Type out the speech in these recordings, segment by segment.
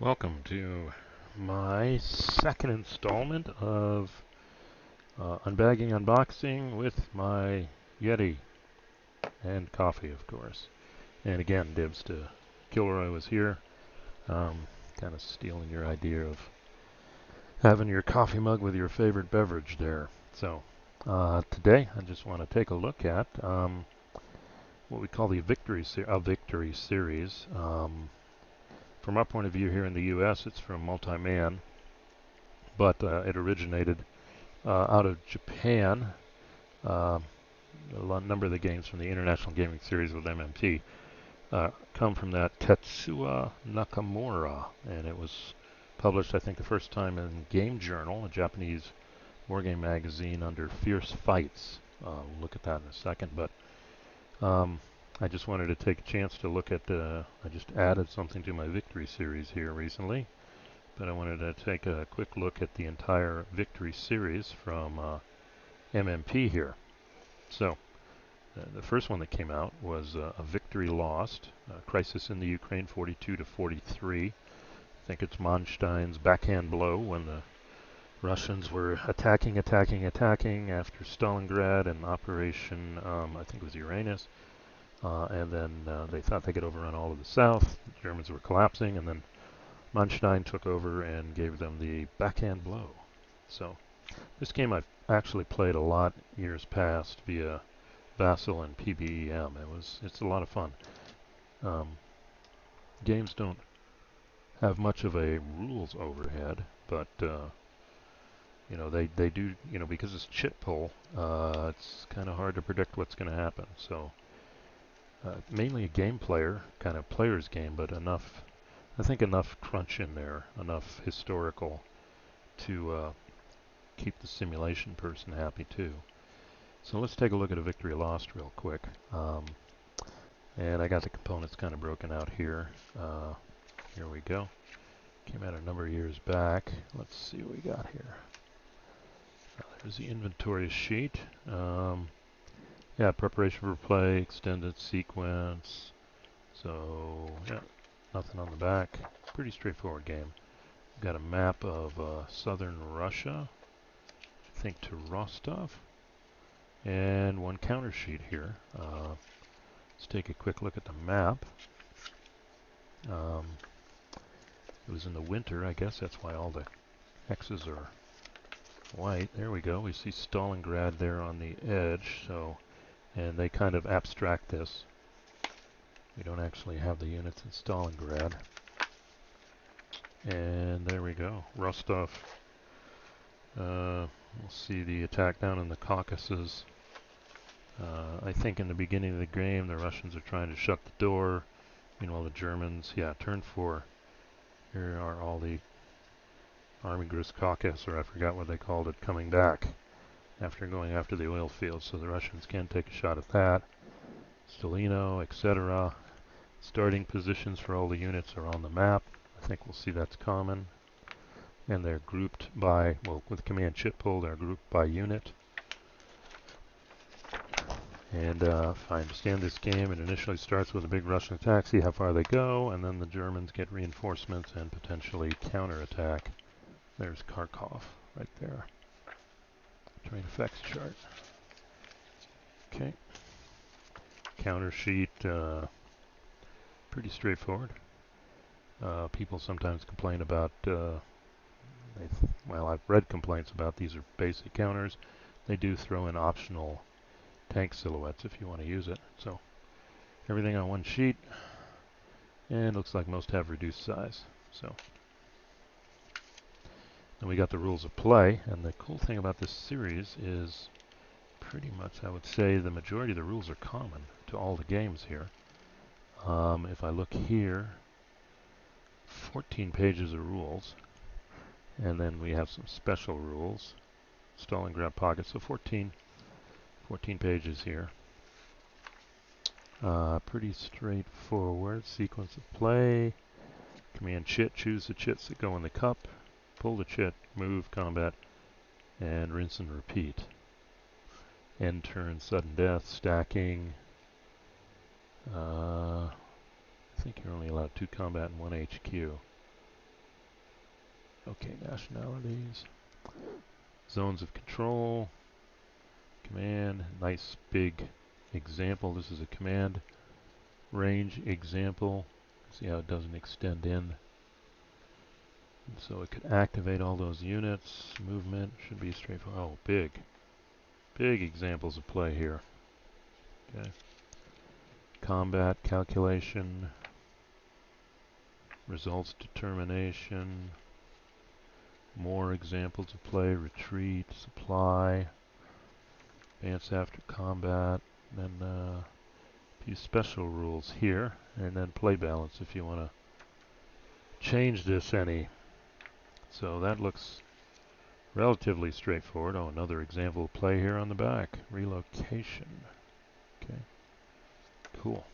Welcome to my second installment of Unbagging Unboxing with my Yeti and coffee, of course. And again, dibs to Kilroy was here, kind of stealing your idea of having your coffee mug with your favorite beverage there. So today I just want to take a look at what we call the Victory Series. From our point of view here in the U.S., it's from Multi-Man, but it originated out of Japan. A number of the games from the International Gaming Series with MMP come from that Tetsuya Nakamura, and it was published, I think, the first time in Game Journal, a Japanese wargame magazine, under Fierce Fights. We'll look at that in a second, but I just wanted to take a chance to look at, I just added something to my Victory series here recently, but I wanted to take a quick look at the entire Victory series from MMP here. So, the first one that came out was A Victory Lost, Crisis in the Ukraine 42 to 43. I think it's Manstein's backhand blow when the Russians were attacking after Stalingrad and Operation, I think it was Uranus. And then they thought they could overrun all of the south. The Germans were collapsing, and then Manstein took over and gave them the backhand blow. So this game I've actually played a lot years past via Vassal and PBEM. It's a lot of fun. Games don't have much of a rules overhead, but they do, because it's chit pull, it's kind of hard to predict what's going to happen. So mainly a game player, kind of player's game, but I think enough crunch in there, enough historical to keep the simulation person happy too. So let's take a look at A Victory Lost real quick. And I got the components kind of broken out here. Here we go. Came out a number of years back. Let's see what we got here. There's the inventory sheet. Yeah, preparation for play, extended sequence. So, yeah, nothing on the back. Pretty straightforward game. We've got a map of southern Russia, I think to Rostov, and one counter sheet here. Let's take a quick look at the map. It was in the winter, I guess that's why all the X's are white. There we go. We see Stalingrad there on the edge. So, and they kind of abstract this. We don't actually have the units in Stalingrad. And there we go. Rostov. We'll see the attack down in the Caucasus. I think in the beginning of the game the Russians are trying to shut the door. Meanwhile the Germans, turn 4. Here are all the Army Gross Caucasus, or I forgot what they called it, coming back after going after the oil fields. So the Russians can take a shot at that. Stalino, etc. Starting positions for all the units are on the map. I think we'll see that's common. And they're grouped by, well, with command chit pull, they're grouped by unit. And if I understand this game, it initially starts with a big Russian attack, see how far they go, and then the Germans get reinforcements and potentially counterattack. There's Kharkov right there. Terrain effects chart. Okay. Counter sheet, pretty straightforward. People sometimes complain about, well, I've read complaints about these are basic counters. They do throw in optional tank silhouettes if you want to use it. So everything on one sheet, and looks like most have reduced size. So then we got the rules of play, and the cool thing about this series is pretty much, I would say, the majority of the rules are common to all the games here. If I look here, 14 pages of rules, and then we have some special rules. Stalingrad pocket, so 14 pages here. Pretty straightforward. Sequence of play. Command chit, choose the chits that go in the cup. Pull the chit, move, combat, and rinse and repeat. End turn, sudden death, stacking. I think you're only allowed 2 combat and 1 HQ. Okay, nationalities, zones of control, command, nice big example. This is a command range example. See how it doesn't extend in. And so it could activate all those units. Movement should be straightforward. Oh, big examples of play here. Okay. Combat calculation, results determination, more examples of play, retreat, supply, advance after combat, and then a few special rules here, and then play balance if you want to change this any. So that looks relatively straightforward. Oh, another example of play here on the back, relocation. Okay, cool.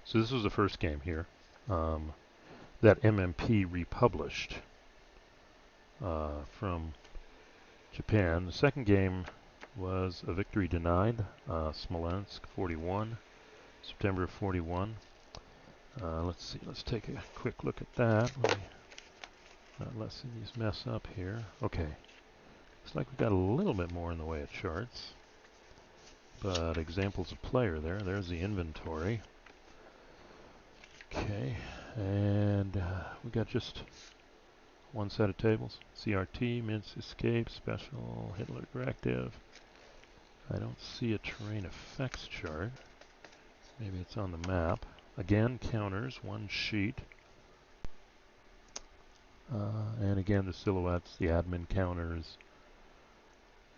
So this was the first game here that MMP republished from Japan. The second game was A Victory Denied, Smolensk 41, September 41. Let's see, let's take a quick look at that. Let me not let these mess up here. Okay, looks like we've got a little bit more in the way of charts, but examples of player there. There's the inventory. Okay, and we got just one set of tables. CRT, Minsk Escape, Special, Hitler Directive. I don't see a terrain effects chart. Maybe it's on the map. Again, counters, one sheet. And again, the silhouettes, the admin counters,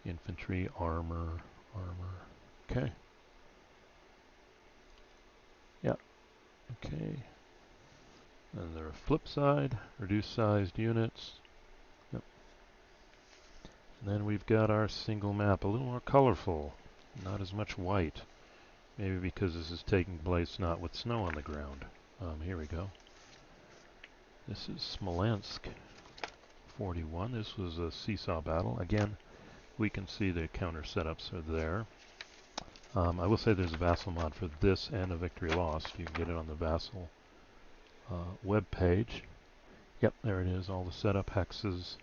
infantry, armor. Okay. Yeah. Okay. And there are flip side, reduced sized units. Yep. And then we've got our single map, a little more colorful, not as much white. Maybe because this is taking place not with snow on the ground. Here we go. This is Smolensk 41. This was a seesaw battle. Again, we can see the counter setups are there. I will say there's a Vassal mod for this and a Victory Lost. You can get it on the Vassal web page. Yep, there it is, all the setup hexes.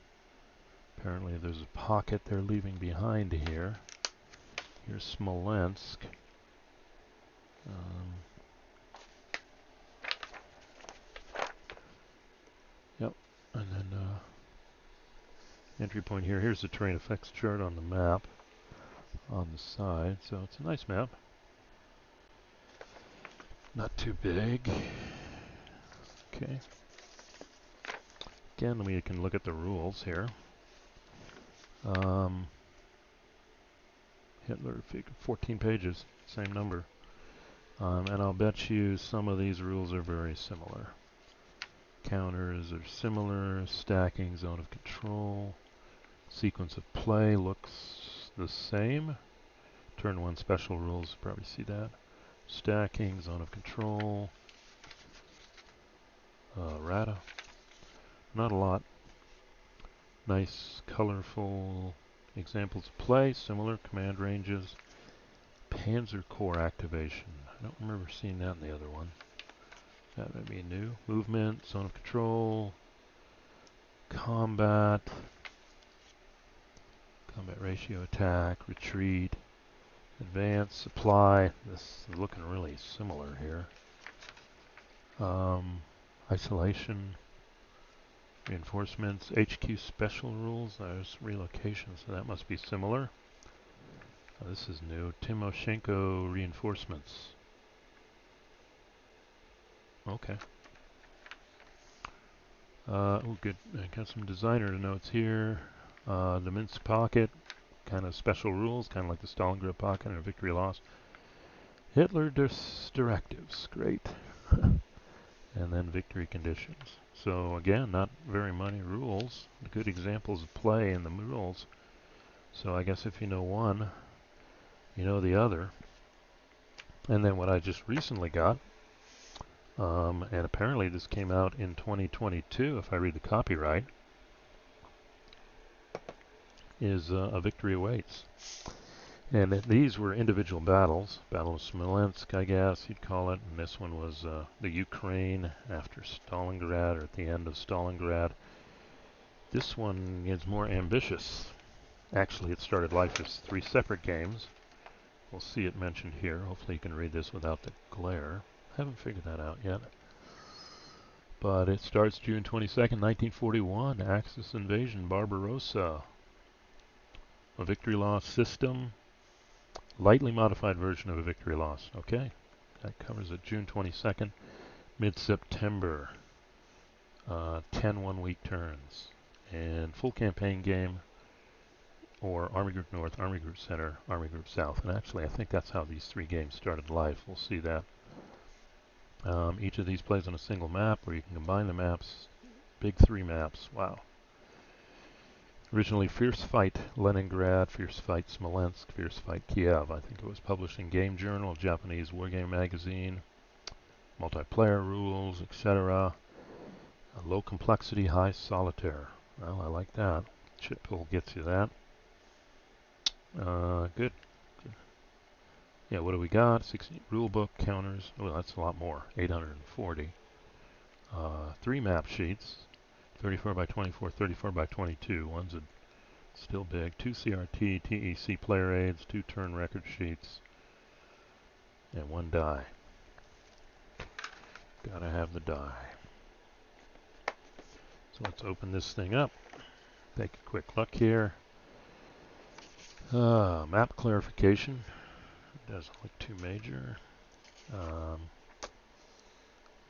Apparently there's a pocket they're leaving behind here. Here's Smolensk. Yep, and then entry point here. Here's the terrain effects chart on the map on the side. So it's a nice map. Not too big. Okay. Again, we can look at the rules here. Hitler, 14 pages, same number. And I'll bet you some of these rules are very similar. Counters are similar, stacking, zone of control, sequence of play looks the same. Turn 1 special rules, probably see that. Stacking, zone of control, Rata. Not a lot. Nice, colorful examples of play, similar command ranges. Panzer Corps activation. I don't remember seeing that in the other one. That might be new. Movement, zone of control, combat, combat ratio, attack, retreat, advance, supply. This is looking really similar here. Isolation, reinforcements, HQ special rules. There's relocation, so that must be similar. This is new. Timoshenko reinforcements. Okay. Oh, good. I got some designer notes here. The Minsk pocket, kind of special rules, kind of like the Stalingrad pocket and Victory Lost. Hitler directives, great. And then victory conditions. So again, not very many rules. Good examples of play in the rules. So I guess if you know one, you know the other. And then what I just recently got, and apparently this came out in 2022, if I read the copyright, is A Victory Awaits. And these were individual battles. Battle of Smolensk, I guess you'd call it. And this one was the Ukraine after Stalingrad, or at the end of Stalingrad. This one is more ambitious. Actually, it started life as 3 separate games. We'll see it mentioned here. Hopefully you can read this without the glare. Haven't figured that out yet. But it starts June 22nd, 1941. Axis invasion, Barbarossa. A victory loss system. Lightly modified version of a victory loss. Okay. That covers it June 22nd, mid-September. 10 one-week turns. And full campaign game, or Army Group North, Army Group Center, Army Group South. And actually, I think that's how these 3 games started life. We'll see that. Each of these plays on a single map, where you can combine the maps. Big 3 maps. Wow. Originally Fierce Fight Leningrad, Fierce Fight Smolensk, Fierce Fight Kiev. I think it was published in Game Journal, Japanese wargame magazine. Multiplayer rules, etc. Low complexity, high solitaire. Well, I like that. Chit pull gets you that. Good. Yeah, what do we got? 60 rule book counters. Well, that's a lot more. 840. 3 map sheets. 34 by 24, 34 by 22. One's still big. 2 CRT, TEC player aids, 2 turn record sheets, and 1 die. Gotta have the die. So let's open this thing up. Take a quick look here. Map clarification. Doesn't look too major.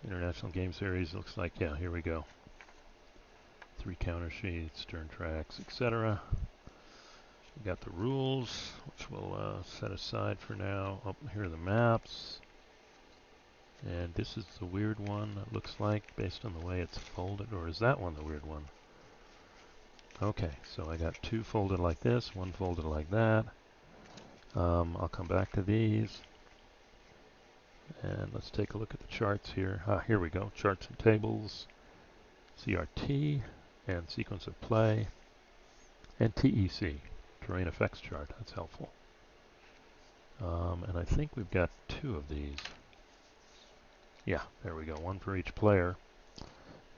International Game Series looks like, yeah, here we go. 3 counter sheets, turn tracks, etc. We got the rules, which we'll set aside for now. Oh, here are the maps. And this is the weird one, it looks like, based on the way it's folded. Or is that one the weird one? Okay, so I got 2 folded like this, 1 folded like that. I'll come back to these. And let's take a look at the charts here. Here we go. Charts and tables, CRT, and sequence of play, and TEC, terrain effects chart. That's helpful. And I think we've got 2 of these. Yeah, there we go. 1 for each player.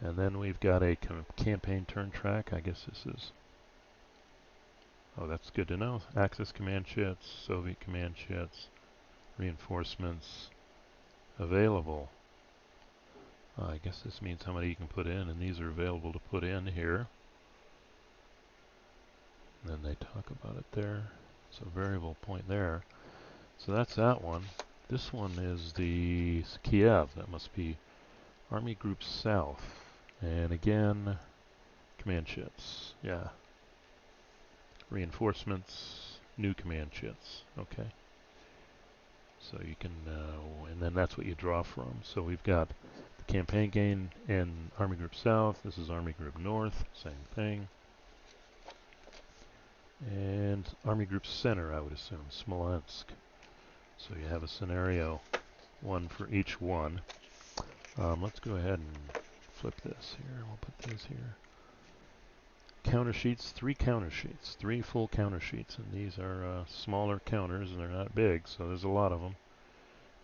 And then we've got a campaign turn track. I guess this is... Oh, that's good to know. Axis command sheets, Soviet command sheets, reinforcements available. I guess this means how many you can put in, and these are available to put in here. And then they talk about it there. So variable point there. So that's that one. This one is the Kiev. That must be Army Group South. And again, command sheets. Yeah. Reinforcements, new command sheets. Okay. So you can, and then that's what you draw from. So we've got the campaign game in Army Group South. This is Army Group North. Same thing. And Army Group Center, I would assume, Smolensk. So you have a scenario, 1 for each one. Let's go ahead and flip this here. We'll put these here. Counter sheets, 3 counter sheets, 3 full counter sheets, and these are smaller counters, and they're not big, so there's a lot of them.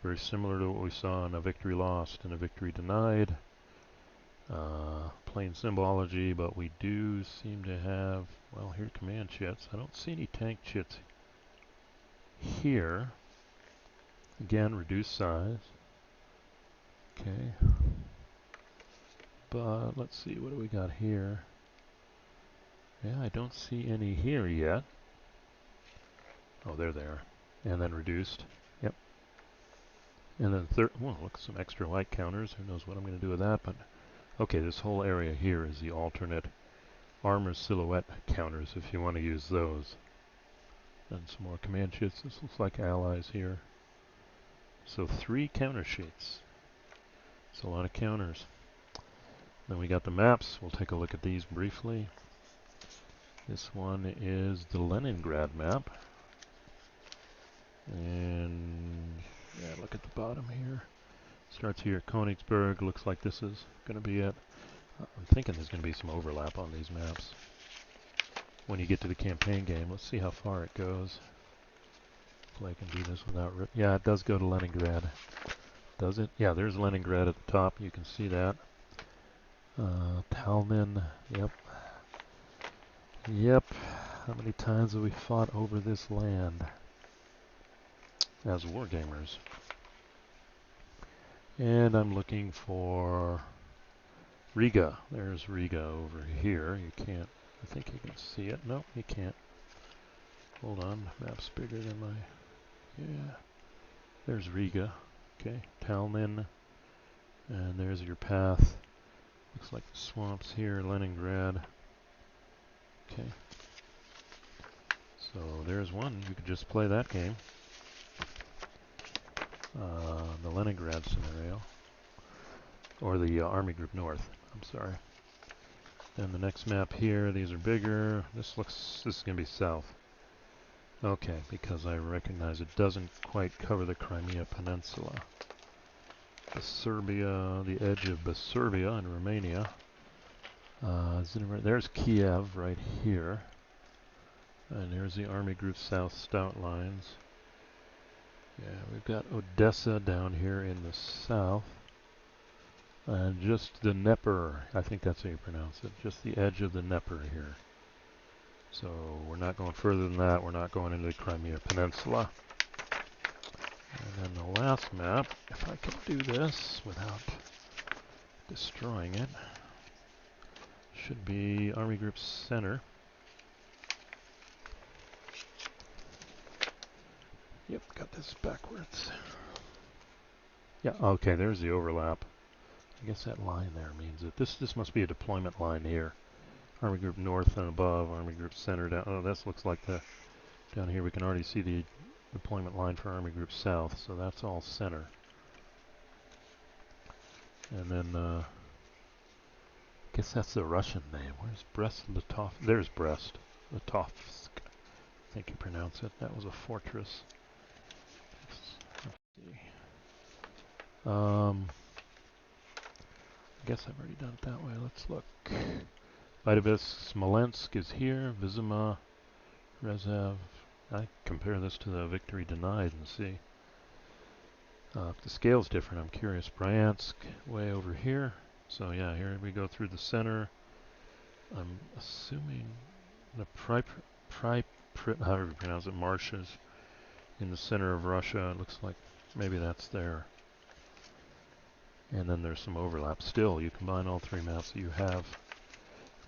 Very similar to what we saw in A Victory Lost and A Victory Denied. Plain symbology, but we do seem to have, well, here are command chits. I don't see any tank chits here. Again, reduced size. Okay. But let's see, what do we got here? Yeah, I don't see any here yet. Oh, they're there. And then reduced. Yep. And then well, look, some extra light counters. Who knows what I'm going to do with that, but okay, this whole area here is the alternate armor silhouette counters if you want to use those. And some more command sheets. This looks like allies here. So 3 counter sheets. It's a lot of counters. Then we got the maps. We'll take a look at these briefly. This one is the Leningrad Map. And yeah, look at the bottom here. Starts here at Königsberg. Looks like this is going to be it. I'm thinking there's going to be some overlap on these maps. When you get to the campaign game, let's see how far it goes. Hopefully I can do this without rip. Yeah, it does go to Leningrad. Does it? Yeah, there's Leningrad at the top. You can see that. Talmin, yep. Yep. How many times have we fought over this land as wargamers? And I'm looking for Riga. There's Riga over here. You can't, I think you can see it. No, you can't. Hold on, map's bigger than my, yeah. There's Riga. Okay, Talmin. And there's your path. Looks like the swamps here, Leningrad. Okay. So there's one. You could just play that game. The Leningrad scenario. Or the Army Group North. I'm sorry. And the next map here, these are bigger. This is going to be south. Okay, because I recognize it doesn't quite cover the Crimea Peninsula. Serbia, the edge of Serbia and Romania. There's Kiev right here. And here's the Army Group South stout lines. Yeah, we've got Odessa down here in the south. And just the Dnieper, I think that's how you pronounce it, just the edge of the Dnieper here. So we're not going further than that. We're not going into the Crimea Peninsula. And then the last map, if I can do this without destroying it, should be Army Group Center. Yep, got this backwards. Yeah, okay, there's the overlap. I guess that line there means that this must be a deployment line here. Army Group North and above, Army Group Center down. Oh, this looks like the down here we can already see the deployment line for Army Group South, so that's all center. And then I guess that's the Russian name. Where's Brest-Litovsk? There's Brest-Litovsk. I think you pronounce it. That was a fortress. Let's see. I guess I've already done it that way. Let's look. Vitovisk, Smolensk is here. Vizima, Rezev. I compare this to the victory denied and see. If the scale's different, I'm curious. Bryansk, way over here. So yeah, here we go through the center. I'm assuming the however you pronounce it, marshes in the center of Russia. It looks like maybe that's there. And then there's some overlap. Still, you combine all three maps that you have,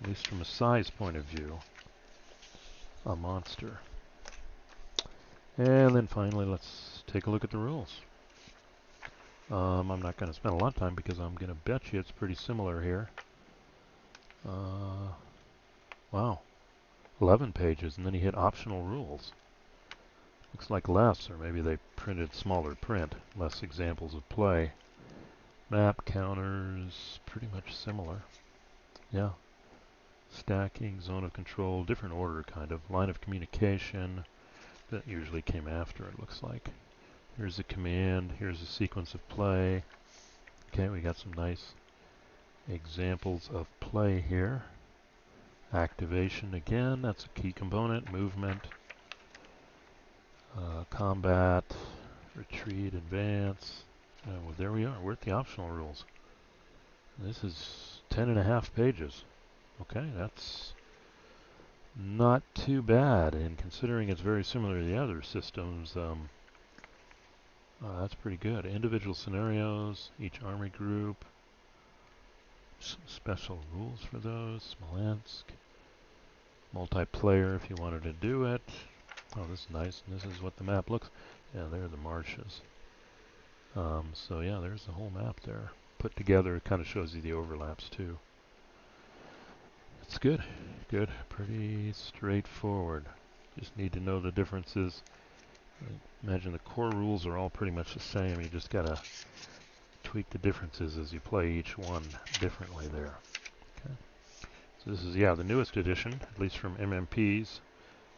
at least from a size point of view, a monster. And then finally, let's take a look at the rules. I'm not going to spend a lot of time because I'm going to bet you it's pretty similar here. Wow, 11 pages, and then you hit optional rules. Looks like less, or maybe they printed smaller print, less examples of play. Map counters, pretty much similar. Yeah. Stacking, zone of control, different order kind of. Line of communication, that usually came after it looks like. Here's the command, here's the sequence of play. Okay, we got some nice examples of play here. Activation again, that's a key component. Movement, combat, retreat, advance. Well, there we are, we're at the optional rules. This is 10.5 pages. Okay, that's not too bad, and considering it's very similar to the other systems, that's pretty good. Individual scenarios, each army group, some special rules for those. Smolensk, multiplayer if you wanted to do it. Oh, this is nice, and this is what the map looks. Yeah, there are the marshes. So yeah, there's the whole map there. Put together, it kind of shows you the overlaps too. It's good, good, pretty straightforward. Just need to know the differences. Imagine the core rules are all pretty much the same. You just gotta tweak the differences as you play each one differently there. Okay. So this is, yeah, the newest edition, at least from MMP's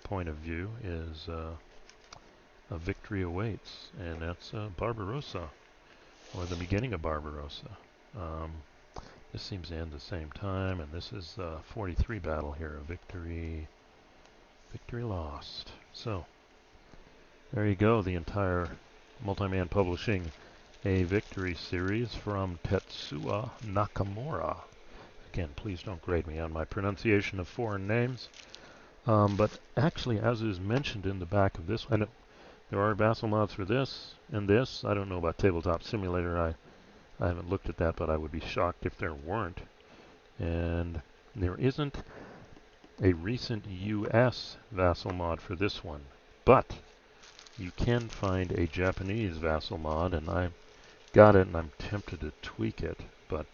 point of view, is A Victory Awaits, and that's Barbarossa, or the beginning of Barbarossa. This seems to end the same time, and this is 43 battle here, a victory lost. So there you go, the entire Multi-Man Publishing A Victory series from Tetsuya Nakamura. Again, please don't grade me on my pronunciation of foreign names. But actually, as is mentioned in the back of this one, there are vassal mods for this and this. I don't know about Tabletop Simulator. I haven't looked at that, but I would be shocked if there weren't. And there isn't a recent US vassal mod for this one. But you can find a Japanese vassal mod, and I got it, and I'm tempted to tweak it. But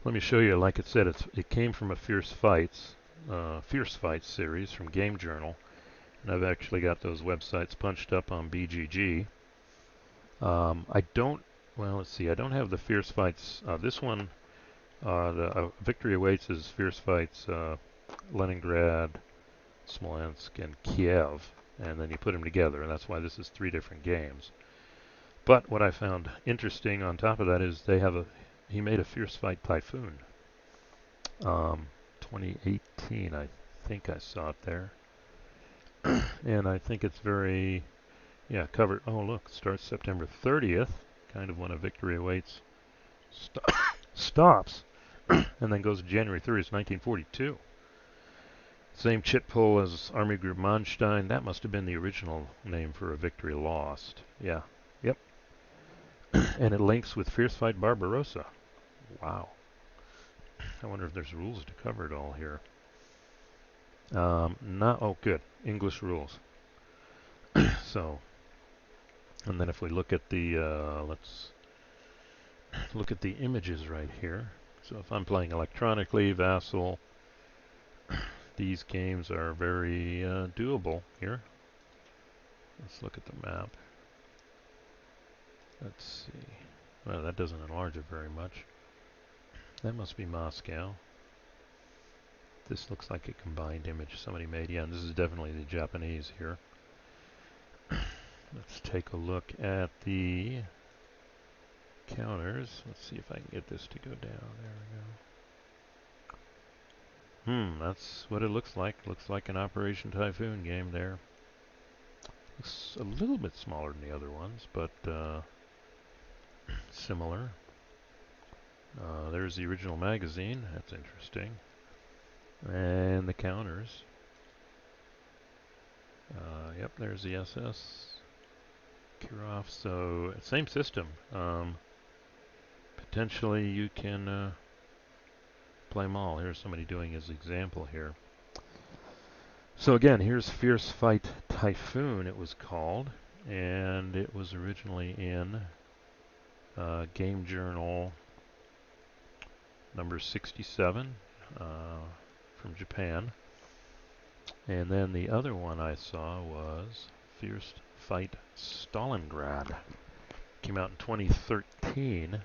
let me show you. Like it said, it came from a Fierce Fights series from Game Journal, and I've actually got those websites punched up on BGG. I don't. Well, let's see. I don't have the Fierce Fights. This one, the Victory Awaits is Fierce Fights Leningrad, Smolensk, and Kiev, and then you put them together, and that's why this is 3 different games. But what I found interesting on top of that is he made a Fierce Fight Typhoon. 2018, I think I saw it there. And I think it's very, covered. Oh, look, starts September 30th, kind of when a Victory Awaits stops, and then goes to January 30th, 1942. Same chit pull as Army Group Manstein. That must have been the original name for a Victory Lost. Yeah, yep. And it links with Fierce Fight Barbarossa. Wow. I wonder if there's rules to cover it all here. Oh, good. English rules. So, and then if we look at the, let's look at the images right here. So if I'm playing electronically, Vassal, these games are very doable here. Let's look at the map. Let's see. Well, that doesn't enlarge it very much. That must be Moscow. This looks like a combined image somebody made. Yeah, and this is definitely the Japanese here. Let's take a look at the counters. Let's see if I can get this to go down. There we go. That's what it looks like. Looks like an Operation Typhoon game there. Looks a little bit smaller than the other ones, but similar. There's the original magazine. That's interesting. And the counters. Yep, there's the SS. Kirov. So, same system. Potentially you can play them all. Here's somebody doing his example here. So again, here's Fierce Fight Typhoon, it was called. And it was originally in Game Journal number 67 from Japan. And then the other one I saw was Fierce Fight Stalingrad. Came out in 2013.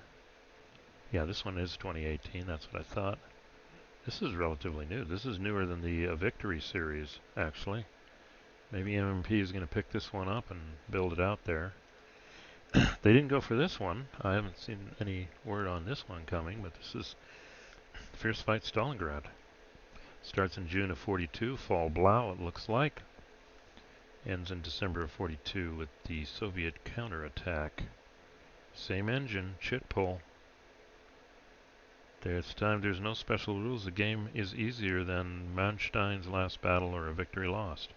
Yeah, this one is 2018. That's what I thought. This is relatively new. This is newer than the Victory series, actually. Maybe MMP is going to pick this one up and build it out there. They didn't go for this one. I haven't seen any word on this one coming, but this is Fierce Fight Stalingrad. Starts in June of 42, Fall Blau it looks like. Ends in December of 42 with the Soviet counterattack. Same engine, chit pull. This time there's no special rules. The game is easier than Manstein's Last Battle or A Victory Lost.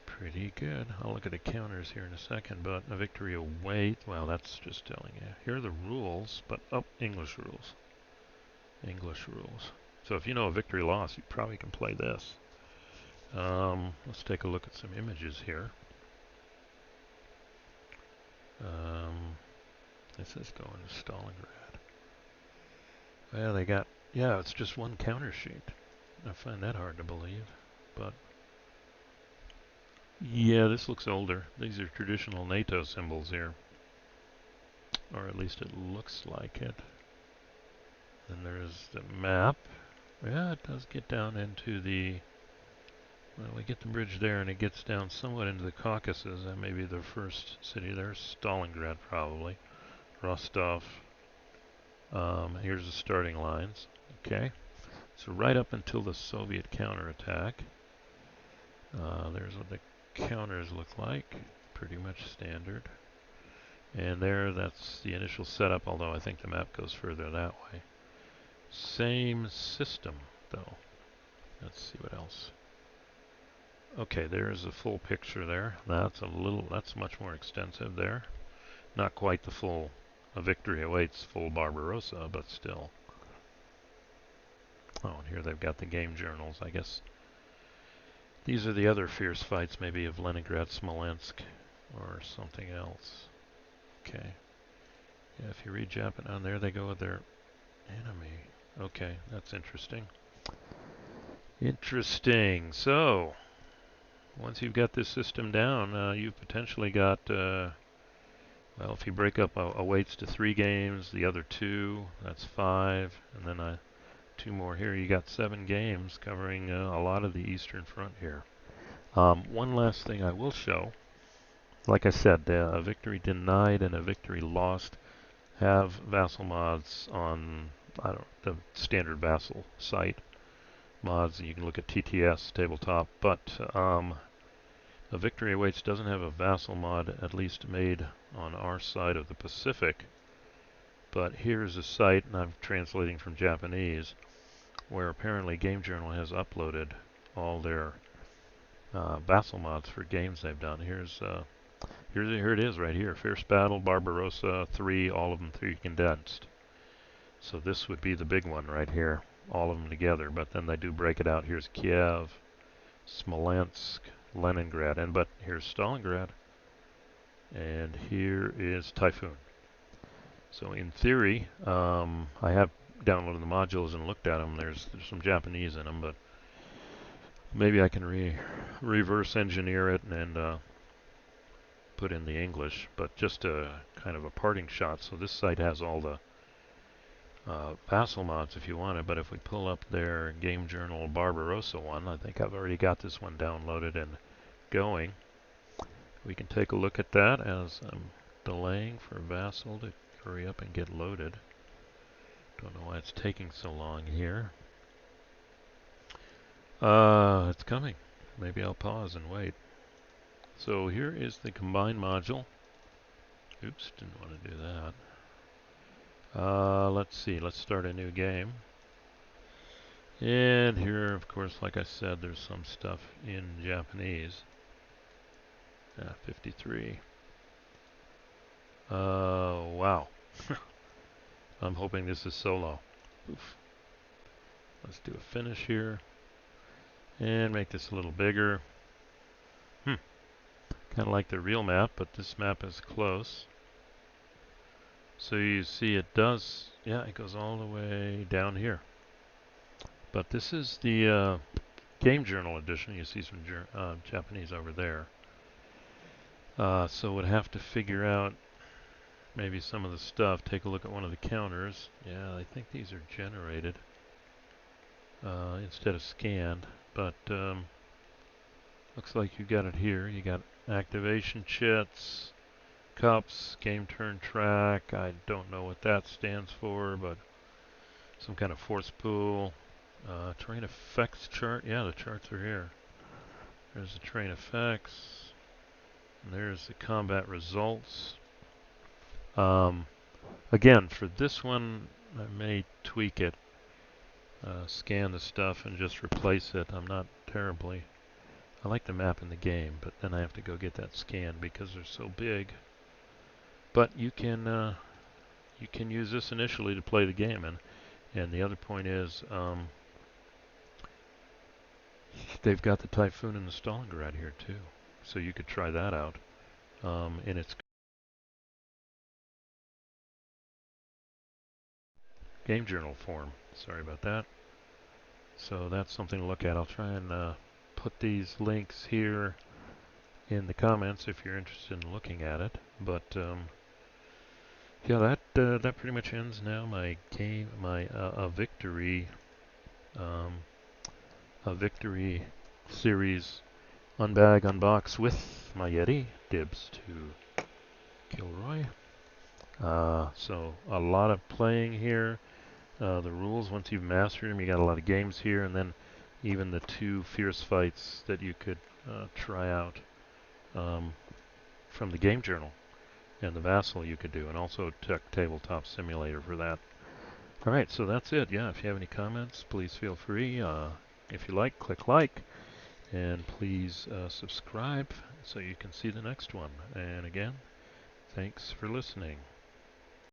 Pretty good. I'll look at the counters here in a second, but A Victory Await, well, that's just telling you. Here are the rules, but English rules. English rules. So if you know A Victory Lost, you probably can play this. Let's take a look at some images here. This is going to Stalingrad. Well, they got, it's just one counter sheet. I find that hard to believe, but yeah, this looks older. These are traditional NATO symbols here, or at least it looks like it. Then there's the map. Yeah, it does get down into the, well, we get the bridge there and it gets down somewhat into the Caucasus. That may be the first city there. Stalingrad probably. Rostov. Here's the starting lines. Okay. So right up until the Soviet counterattack. There's what the counters look like. Pretty much standard. And that's the initial setup, although I think the map goes further that way. Same system, though. Let's see what else. Okay, there's a full picture there. That's much more extensive there. Not quite the full Victory Awaits full Barbarossa, but still. Oh, and here they've got the game journals. I guess these are the other fierce fights, maybe of Leningrad, Smolensk, or something else. Okay. Yeah, if you read Japan, on there they go with their enemy. Okay, that's interesting. Interesting. So, once you've got this system down, you've potentially got, well, if you break up awaits to 3 games, the other 2, that's 5, and then 2 more here, you got 7 games covering a lot of the Eastern Front here. One last thing I will show, like I said, a victory denied and a victory lost have vassal mods on the standard vassal site mods. You can look at TTS tabletop, but a Victory Awaits doesn't have a vassal mod, at least made on our side of the Pacific. But here's a site, and I'm translating from Japanese, where apparently Game Journal has uploaded all their vassal mods for games they've done. Here it is right here. Fierce Battle, Barbarossa 3, all of them 3 condensed. So this would be the big one right here, all of them together. But then they do break it out. Here's Kiev, Smolensk, Leningrad, but here's Stalingrad, and here is Typhoon. So in theory, I have downloaded the modules and looked at them. There's some Japanese in them, but maybe I can reverse engineer it and put in the English. But just a kind of a parting shot. So this site has all the vassal mods if you want it, but if we pull up their Game Journal Barbarossa one, I think I've already got this one downloaded and going. We can take a look at that as I'm delaying for Vassal to hurry up and get loaded. Don't know why it's taking so long here. It's coming. Maybe I'll pause and wait. So here is the combined module. Oops, didn't want to do that. Let's see, let's start a new game. And here, of course, like I said, there's some stuff in Japanese. 53. Wow. I'm hoping this is solo. Oof. Let's do a finish here. And make this a little bigger. Kind of like the real map, but this map is close. So you see it does, yeah, it goes all the way down here. But this is the Game Journal edition. You see some Japanese over there. So we'd have to figure out maybe some of the stuff. Take a look at one of the counters. Yeah, I think these are generated instead of scanned. But looks like you got it here. You got activation chits, cups, game turn track. I don't know what that stands for, but some kind of force pool. Terrain effects chart. Yeah, the charts are here. There's the terrain effects. And there's the combat results. Again, for this one, I may tweak it. Scan the stuff and just replace it. I'm not terribly... I like the map in the game, but then I have to go get that scan because they're so big. But you can use this initially to play the game, and the other point is they've got the Typhoon and the Stalingrad here too, so you could try that out in its Game Journal form. Sorry about that. So that's something to look at. I'll try and put these links here in the comments if you're interested in looking at it. But yeah, that pretty much ends now my game, my a victory series unbag unbox with my Yeti. Dibs to Kilroy. So a lot of playing here. The rules, once you've mastered them, you got a lot of games here, and then even the 2 fierce fights that you could try out from the Game Journal, and the Vassal you could do, and also Tabletop Simulator for that. Alright, so that's it. Yeah, if you have any comments, please feel free. If you like, click like, and please subscribe so you can see the next one. And again, thanks for listening.